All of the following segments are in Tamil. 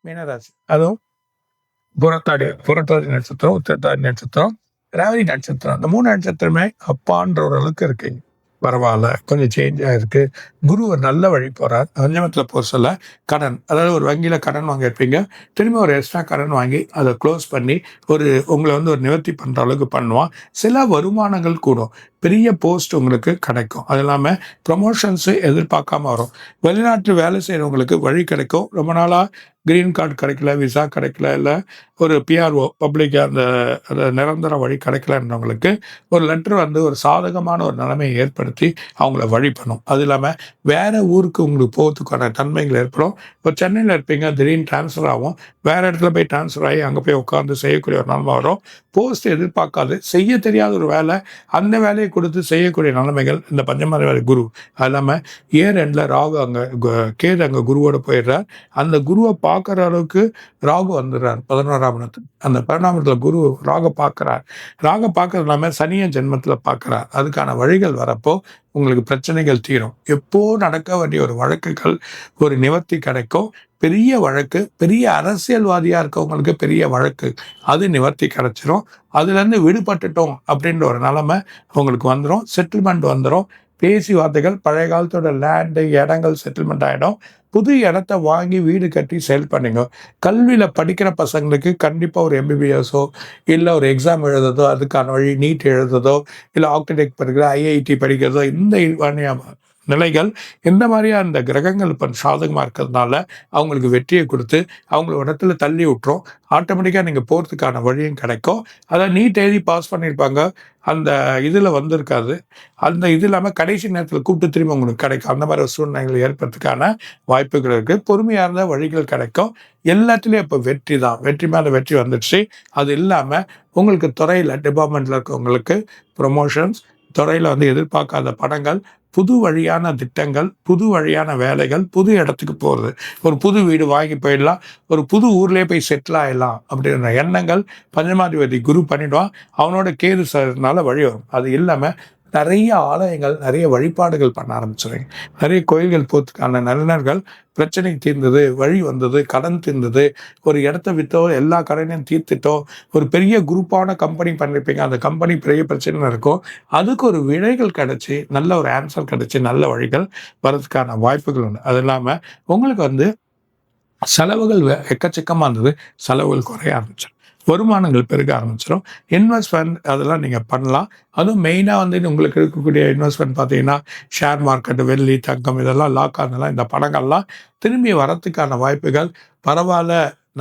மீனராசி. அதுவும் புரட்டாதி நட்சத்திரம், உத்திரட்டாதி நட்சத்திரம், ரேவதி நட்சத்திரம். அந்த 3 நட்சத்திரமே அப்பான்ற ஒரு அளவுக்கு இருக்குங்க. பரவாயில்ல, கொஞ்சம் சேஞ்ச் ஆயிருக்கு. குரு ஒரு நல்ல வழி போறார். பஞ்சமத்துல போக சொல்ல கடன், அதாவது ஒரு வங்கியில கடன் வாங்கியிருப்பீங்க. திரும்ப ஒரு எக்ஸ்ட்ரா கடன் வாங்கி அதை க்ளோஸ் பண்ணி உங்களை ஒரு நிவர்த்தி பண்ற அளவுக்கு பண்ணுவான். சில வருமானங்கள் கூடும். பெரிய போஸ்ட் உங்களுக்கு கிடைக்கும். அது இல்லாமல் ப்ரொமோஷன்ஸு எதிர்பார்க்காம வரும். வெளிநாட்டு வேலை செய்கிறவங்களுக்கு வழி கிடைக்கும். ரொம்ப நாளாக கிரீன் கார்டு கிடைக்கல, விசா கிடைக்கல, இல்லை ஒரு பிஆர்ஓ பப்ளிக் அந்த நிரந்தர வழி கிடைக்கலன்றவங்களுக்கு ஒரு லெட்டர் ஒரு சாதகமான ஒரு நிலைமையை ஏற்படுத்தி அவங்கள வழி பண்ணும். அது இல்லாமல் வேறு ஊருக்கு உங்களுக்கு போகிறதுக்கான தன்மைகள் ஏற்படும். இப்போ சென்னையில் இருப்பீங்க, திடீர்னு டிரான்ஸ்ஃபர் ஆகும். வேறு இடத்துல போய் டிரான்ஸ்ஃபர் ஆகி அங்கே போய் உட்காந்து செய்யக்கூடிய ஒரு நிலைமை வரும். போஸ்ட் எதிர்பார்க்காது, செய்ய தெரியாத ஒரு வேலை, அந்த வேலையை கொடுத்து செய்யக்கூடிய நிலைமைகள் இந்த பஞ்சமாதிரி குரு. அது இல்லாமல் ஏர் எண்டில் ராகு அங்கே கேது அங்கே குருவோட போயிடுறார். அந்த குருவை பார்க்குற அளவுக்கு ராகு வந்துடுறார் 11ஆம் இடத்துல. அந்த 11ஆம் இடத்துல குரு ராக பார்க்குறார். ராக பார்க்கறது இல்லாமல் சனியை ஜென்மத்தில் பார்க்குறார். அதுக்கான வழிகள் வரப்போ உங்களுக்கு பிரச்சனைகள் தீரும். எப்போ நடக்க வேண்டிய ஒரு வழக்குகள் ஒரு நிவர்த்தி கிடைக்கும். பெரிய வழக்கு, பெரிய அரசியல்வாதியாக இருக்கவங்களுக்கு பெரிய வழக்கு, அது நிவர்த்தி கிடைச்சிரும். அதுலேருந்து விடுபட்டுட்டோம் அப்படின்ற ஒரு நிலைமை உங்களுக்கு வந்துடும். செட்டில்மெண்ட் வந்துடும். பேசி வார்த்தைகள், பழைய காலத்தோட லேண்டு இடங்கள் செட்டில்மெண்ட் ஆகிடும். புது இடத்த வாங்கி வீடு கட்டி சேல் பண்ணுங்க. கல்வியில் படிக்கிற பசங்களுக்கு கண்டிப்பாக ஒரு எம்பிபிஎஸோ இல்லை ஒரு எக்ஸாம் எழுதுறதோ, அதுக்கான வழி நீட் எழுதுறதோ, இல்லை ஆர்கிடெக்ட் படிக்கிற ஐஐடி படிக்கிறதோ, இந்த நிலைகள் இந்த மாதிரியா அந்த கிரகங்கள் இப்போ சாதகமாக இருக்கிறதுனால அவங்களுக்கு வெற்றியை கொடுத்து அவங்கள இடத்துல தள்ளி விட்டுரும். ஆட்டோமேட்டிக்காக நீங்கள் போகிறதுக்கான வழியும் கிடைக்கும். அதை நீட் எழுதி பாஸ் பண்ணியிருப்பாங்க, அந்த இதில் வந்திருக்காது. அந்த இது இல்லாமல் கடைசி நேரத்தில் கூப்பிட்டு திரும்ப உங்களுக்கு கிடைக்கும். அந்த மாதிரி சூழ்நிலைகள் ஏற்படுறதுக்கான வாய்ப்புகள் இருக்குது. பொறுமையாக இருந்தால் வழிகள் கிடைக்கும். எல்லாத்துலேயும் இப்போ வெற்றி தான், வெற்றி மேலே வெற்றி வந்துடுச்சு. அது இல்லாமல் உங்களுக்கு துறையில் டிபார்ட்மெண்ட்டில் இருக்கவங்களுக்கு ப்ரொமோஷன்ஸ், துறையில் எதிர்பார்க்காத படங்கள், புது வழியான திட்டங்கள், புது வழியான வேலைகள், புது இடத்துக்கு போகிறது, ஒரு புது வீடு வாங்கி போயிடலாம், ஒரு புது ஊர்லேயே போய் செட்டில் ஆகிடலாம் அப்படின்ற எண்ணங்கள் பஞ்சமாதிபதி குரு பண்ணிவிடுவான். அவனோட கேது சரனால வழி வரும். அது இல்லாமல் நிறைய ஆலயங்கள், நிறைய வழிபாடுகள் பண்ண ஆரம்பிச்சுருங்க. நிறைய கோயில்கள் போகிறதுக்கான நல்லர்கள் பிரச்சனை தீர்ந்தது, வழி வந்தது, கடன் தீர்ந்தது, ஒரு இடத்த விற்றோ எல்லா கடனையும் தீர்த்துட்டோம், ஒரு பெரிய குரூப்பான கம்பெனி பண்ணியிருப்பீங்க, அந்த கம்பெனி பெரிய பிரச்சனை இருக்கும், அதுக்கு ஒரு விடைகள் கிடச்சி, நல்ல ஒரு ஆன்சர் கிடச்சி, நல்ல வழிகள் வர்றதுக்கான வாய்ப்புகள் உண்டு. அது இல்லாமல் உங்களுக்கு செலவுகள் எக்கச்சக்கமாக இருந்தது, செலவுகள் குறைய ஆரம்பிச்சிடும். வருமானங்கள் பெருக ஆரம்பிச்சிடும். இன்வெஸ்ட்மெண்ட் அதெல்லாம் நீங்கள் பண்ணலாம். அதுவும் மெயினாக உங்களுக்கு இருக்கக்கூடிய இன்வெஸ்ட்மெண்ட் பார்த்தீங்கன்னா ஷேர் மார்க்கெட்டு, வெள்ளி, தங்கம், இதெல்லாம் லாக் ஆனதெல்லாம் இந்த பணங்கள்லாம் திரும்பி வரத்துக்கான வாய்ப்புகள். பரவாயில்ல,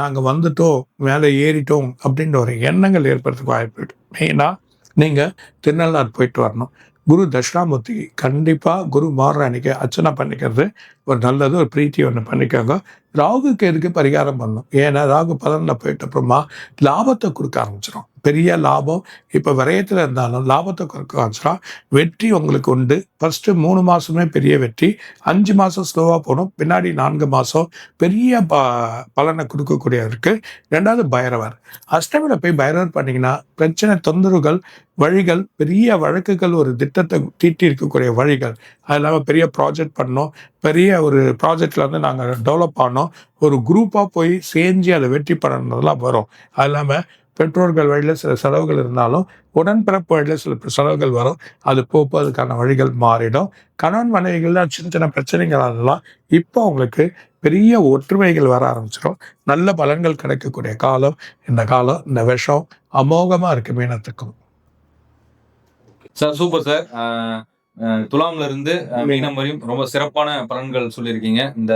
நாங்கள் வந்துட்டோம், மேலே ஏறிட்டோம் அப்படின்ற ஒரு எண்ணங்கள் ஏற்படுறதுக்கு வாய்ப்பு இருக்குது. மெயினாக நீங்கள் திருநள்ளாறு போயிட்டு வரணும். குரு தட்சிணாமூர்த்தி கண்டிப்பாக குரு மாறுற அன்னைக்கு அர்ச்சனை பண்ணிக்கிறது ஒரு நல்லது, ஒரு பிரீத்தி ஒன்று பண்ணிக்கோங்க. ராகுக்கு எதுக்கு பரிகாரம் பண்ணணும்? ஏன்னா ராகு 11 போயிட்ட அப்புறமா லாபத்தை கொடுக்க ஆரம்பிச்சிடும். பெரிய லாபம். இப்போ விரயத்தில் இருந்தாலும் லாபத்தை கொடுக்க ஆரம்பிச்சிடும். வெற்றி உங்களுக்கு உண்டு. ஃபர்ஸ்ட்டு 3 மாதமே பெரிய வெற்றி, 5 மாதம் ஸ்லோவாக போகணும், பின்னாடி 4 மாதம் பெரிய பலனை கொடுக்கக்கூடிய இருக்குது. 2வது பைரவர். அஷ்டமியில் போய் பைரவர் பண்ணிங்கன்னா பிரச்சனை, தொந்தரவுகள், வழிகள், பெரிய வழக்குகள், ஒரு திட்டத்தை தீட்டி இருக்கக்கூடிய வழிகள். அது இல்லாமல் பெரிய ப்ராஜெக்ட் பண்ணோம், பெரிய ஒரு ப்ராஜெக்டில் நாங்கள் டெவலப் ஆனோம், ஒரு குரூப்பாக போய் செஞ்சு அதை வெற்றி பண்ணணுன்றதெல்லாம் வரும். அது இல்லாமல் பெற்றோர்கள் வழியில் சில செலவுகள் இருந்தாலும் உடன்பிறப்பு வழியில் சில செலவுகள் வரும். அது போப்பதுக்கான வழிகள் மாறிடும். கணவன் மனைவிகள்லாம் சின்ன சின்ன பிரச்சனைகள் அதெல்லாம் இப்போ அவங்களுக்கு பெரிய ஒற்றுமைகள் வர ஆரம்பிச்சிடும். நல்ல பலன்கள் கிடைக்கக்கூடிய காலம் இந்த காலம். இந்த விஷம் அமோகமாக இருக்குது மீனத்துக்கும். Sir super sir. துலாம்ல இருந்து மீனம் வரையும் ரொம்ப சிறப்பான பலன்கள் சொல்லியிருக்கீங்க. இந்த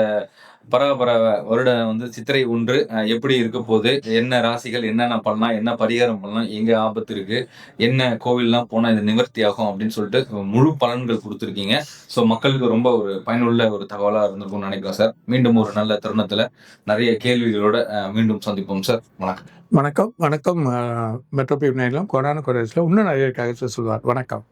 பரவ வருடம் சித்திரை 1 எப்படி இருக்க போகுது, என்ன ராசிகள் என்னென்ன பண்ணலாம், என்ன பரிகாரம் பண்ணலாம், எங்க ஆபத்து இருக்கு, என்ன கோவில்லாம் போனா இது நிவர்த்தி ஆகும் அப்படின்னு சொல்லிட்டு முழு பலன்கள் கொடுத்துருக்கீங்க. ஸோ மக்களுக்கு ரொம்ப ஒரு பயனுள்ள ஒரு தகவலா இருந்திருக்கும்னு நினைக்கிறேன் சார். மீண்டும் ஒரு நல்ல தருணத்துல நிறைய கேள்விகளோட மீண்டும் சந்திப்போம் சார். வணக்கம். வணக்கம். மெட்ரோபி நேரம் கொரோனா இன்னும் நிறைய சொல்லுவார். வணக்கம்.